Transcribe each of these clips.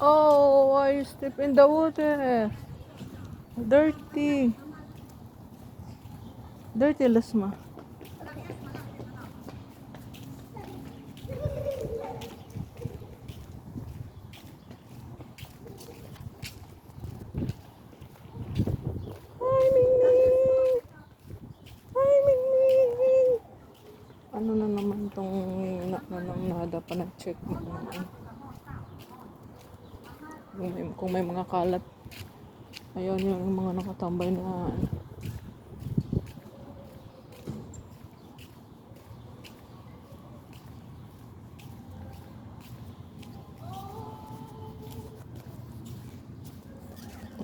Oh, why you step in the water? Dirty. Dirty, Lasma. Hi, Mingming! Hi, Mingming! Ano na naman tong nada pa nag-check mo naman. Kung may mga kalat. Ayun yung mga nakatambay na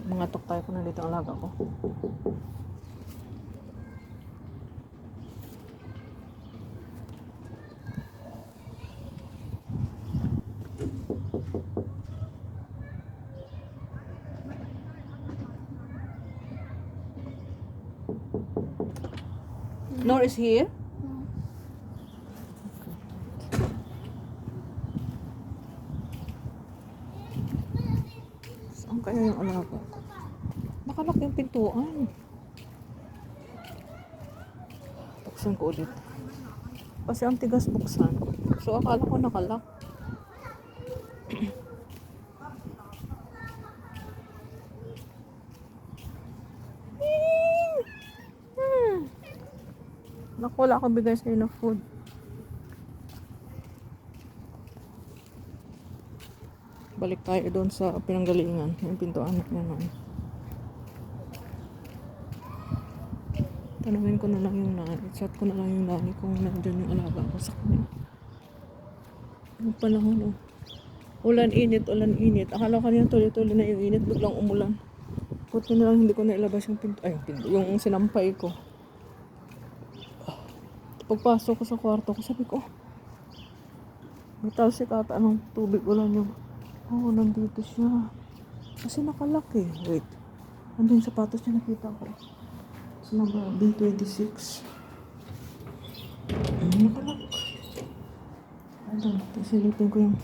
mga tuktay ko na dito ang alaga ko. Nor is here? Saan kaya yung alaga ko? Nakalak yung pintuan. Buksan ko ulit. Kasi ang tigas buksan. So akala ko nakalak. Naku, wala akong bigay sa'yo na food. Balik tayo doon sa pinanggalingan. Yung pintuan na naman. Tanungin ko na lang yung nanay. Chat ko na lang yung nanay kung nandyan yung alaga ko sa kanya. Yung panahon, oh. Ulan init. Akala ko kanina tuloy-tuloy na yung init. Biglang umulan. Buti na lang hindi ko nailabas yung pinto. Ay, yung sinampay ko. Pagpasok ko sa kwarto ko, sabi ko, may talsik ata ng tubig ulan yung, nandito siya. Kasi nakalak eh. Wait. Andun yung sapatos niya nakita ko. Sa number B26. Nakalak. Andun, silipin ko yung,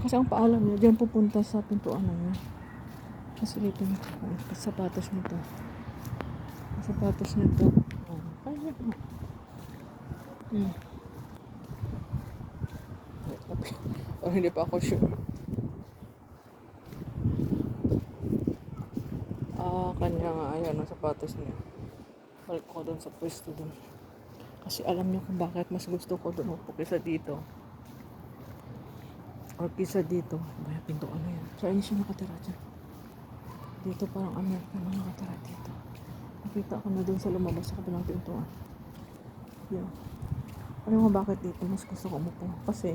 kasi ang paalam niya, diyan pupunta sa pintuan na niya. Silipin ko, sapatos nito. Sapatos nito. Kaya na. Oh, hindi pa ako sure. Kanya nga, ayan ang sapatos niya. Balik ko doon sa pwesto doon. Kasi alam niyo kung bakit mas gusto ko doon upo kaysa dito. Or kaysa dito. Baya pinto ano yan. So, ayun siya nakatira dyan. Dito parang American na nakatira dito. Nakita ko na doon sa lumabas sa kabilang pintuan. Yan. Alam mo bakit dito mas gusto ko umupo? Kasi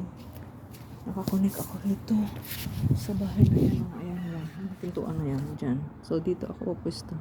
nakakonek ako rito sa bahay na yan. Ayan yan. Pintuan na yan dyan. So dito ako pwesto.